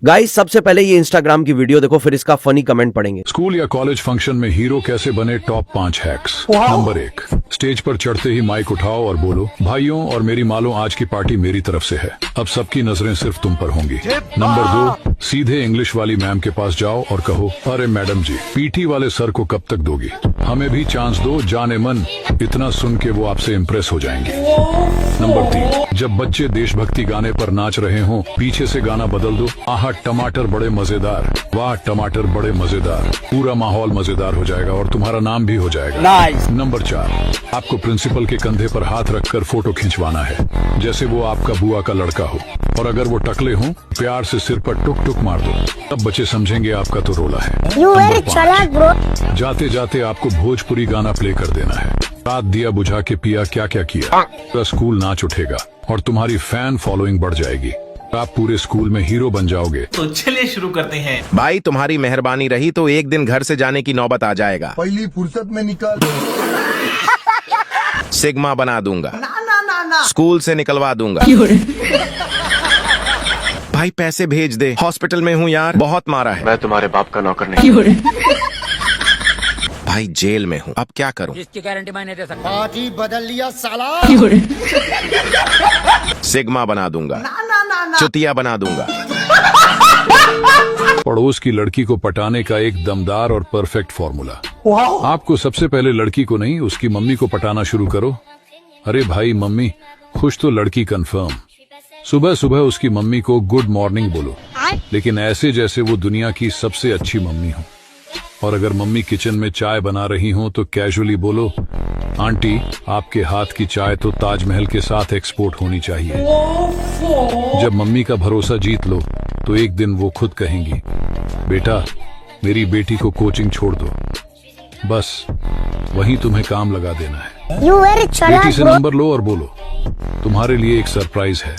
Guys सबसे पहले ये इंस्टाग्राम की वीडियो देखो, फिर इसका फनी कमेंट पढ़ेंगे। स्कूल या कॉलेज फंक्शन में हीरो कैसे बने, टॉप 5 हैक्स। नंबर 1, स्टेज पर चढ़ते ही माइक उठाओ और बोलो, भाइयों और मेरी मालों, आज की पार्टी मेरी तरफ से है, अब सबकी नजरें सिर्फ तुम पर होंगी। नंबर 2, सीधे इंग्लिश वाली मैम के पास जाओ और कहो, अरे मैडम जी, पीटी वाले सर को कब तक दोगी, हमें भी चांस दो, जाने मन। इतना सुन के वो आपसे इम्प्रेस हो जाएंगे। नंबर 3, जब बच्चे देशभक्ति गाने पर नाच रहे हों, पीछे से गाना बदल दो, आहा टमाटर बड़े मजेदार, वाह टमाटर बड़े मजेदार, पूरा माहौल मजेदार हो जाएगा और तुम्हारा नाम भी हो जाएगा। नंबर 4, आपको प्रिंसिपल के कंधे पर हाथ रखकर फोटो खिंचवाना है, जैसे वो आपका बुआ का लड़का हो, और अगर वो टकले हों, प्यार से सिर पर टुक टुक मार दो, तब बच्चे समझेंगे आपका तो रोला है। नंबर 5, जाते जाते आपको भोजपुरी गाना प्ले कर देना है, रात दिया बुझा के पिया क्या क्या किया, पूरा स्कूल नाच उठेगा और तुम्हारी फैन फॉलोइंग बढ़ जाएगी, आप पूरे स्कूल में हीरो बन जाओगे। तो चलिए शुरू करते हैं। भाई तुम्हारी मेहरबानी रही तो एक दिन घर से जाने की नौबत आ जाएगा, पहली फुर्सत में निकल। सिग्मा बना दूंगा, स्कूल से निकलवा दूंगा। भाई पैसे भेज दे, हॉस्पिटल में हूँ यार, बहुत मारा है। मैं तुम्हारे बाप का नौकर नहीं। भाई जेल में हूँ, अब क्या करूँ? इसकी गारंटी मैं नहीं दे सकता। पार्टी बदल लिया साला। सिग्मा बना दूंगा, चुतिया बना दूंगा। पड़ोस की लड़की को पटाने का एक दमदार और परफेक्ट फॉर्मूला। आपको सबसे पहले लड़की को नहीं, उसकी मम्मी को पटाना शुरू करो। अरे भाई मम्मी खुश तो लड़की कंफर्म। सुबह सुबह उसकी मम्मी को गुड मॉर्निंग बोलो, लेकिन ऐसे जैसे वो दुनिया की सबसे अच्छी मम्मी हो। और अगर मम्मी किचन में चाय बना रही हो तो कैजुअली बोलो, आंटी आपके हाथ की चाय तो ताजमहल के साथ एक्सपोर्ट होनी चाहिए। जब मम्मी का भरोसा जीत लो तो एक दिन वो खुद कहेंगी, बेटा मेरी बेटी को कोचिंग छोड़ दो, बस वहीं तुम्हें काम लगा देना है। बेटी से नंबर लो और बोलो, तुम्हारे लिए एक सरप्राइज है,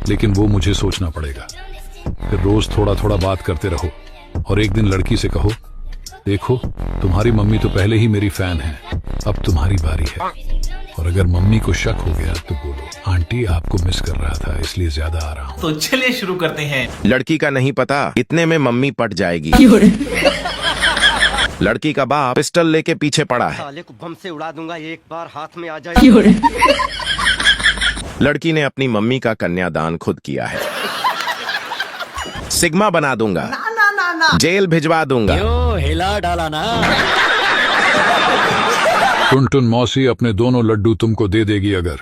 लेकिन वो मुझे सोचना पड़ेगा। फिर रोज थोड़ा थोड़ा बात करते रहो और एक दिन लड़की से कहो, देखो तुम्हारी मम्मी तो पहले ही मेरी फैन है, अब तुम्हारी बारी है। और अगर मम्मी को शक हो गया तो बोलो, आंटी आपको मिस कर रहा था इसलिए ज्यादा आ रहा हूँ। तो चलिए शुरू करते हैं। लड़की का नहीं पता, इतने में मम्मी पट जाएगी। लड़की का बाप पिस्टल लेके पीछे पड़ा है, साले को बम से उड़ा दूंगा, एक बार हाथ में आ जाए। लड़की ने अपनी मम्मी का कन्यादान खुद किया है। सिग्मा बना दूंगा, जेल भिजवा दूंगा। हिला डाला ना। टुनटुन मौसी अपने दोनों लड्डू तुमको दे देगी अगर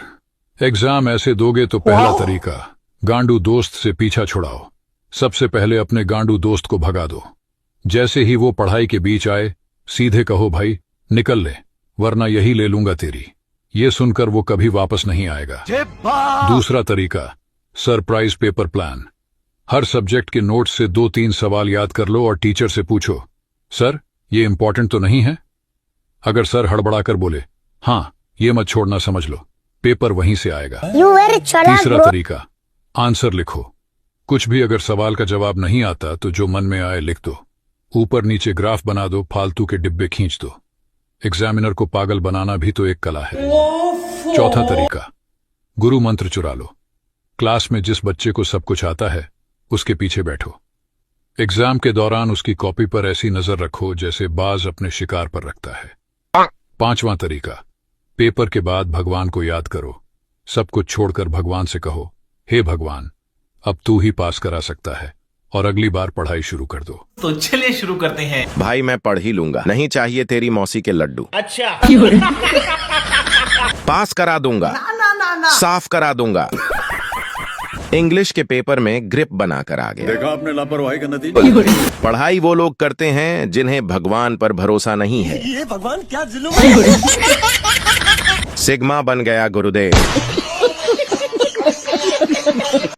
एग्जाम ऐसे दोगे तो। पहला तरीका, गांडू दोस्त से पीछा छुड़ाओ। सबसे पहले अपने गांडू दोस्त को भगा दो। जैसे ही वो पढ़ाई के बीच आए, सीधे कहो, भाई निकल ले वरना यही ले लूंगा तेरी। ये सुनकर वो कभी वापस नहीं आएगा। दूसरा तरीका, सरप्राइज पेपर प्लान। हर सब्जेक्ट के नोट्स से 2-3 सवाल याद कर लो और टीचर से पूछो, सर ये इंपॉर्टेंट तो नहीं है? अगर सर हड़बड़ा कर बोले, हाँ ये मत छोड़ना, समझ लो पेपर वहीं से आएगा। तीसरा तरीका, आंसर लिखो। कुछ भी अगर सवाल का जवाब नहीं आता तो जो मन में आए लिख दो, ऊपर नीचे ग्राफ बना दो, फालतू के डिब्बे खींच दो। एग्जामिनर को पागल बनाना भी तो एक कला है। चौथा तरीका, गुरु मंत्र चुरा लो। क्लास में जिस बच्चे को सब कुछ आता है उसके पीछे बैठो। एग्जाम के दौरान उसकी कॉपी पर ऐसी नजर रखो जैसे बाज अपने शिकार पर रखता है। पांचवा तरीका, पेपर के बाद भगवान को याद करो। सब कुछ छोड़कर भगवान से कहो, हे भगवान अब तू ही पास करा सकता है और अगली बार पढ़ाई शुरू कर दो। तो चलिए शुरू करते हैं। भाई मैं पढ़ ही लूंगा, नहीं चाहिए तेरी मौसी के लड्डू। अच्छा। पास करा दूंगा, साफ करा दूंगा। इंग्लिश के पेपर में ग्रिप बनाकर आ गया। देखा आपने लापरवाही का नतीजा। पढ़ाई वो लोग करते हैं जिन्हें भगवान पर भरोसा नहीं है। ये भगवान क्या जुल्म है। सिग्मा बन गया गुरुदेव।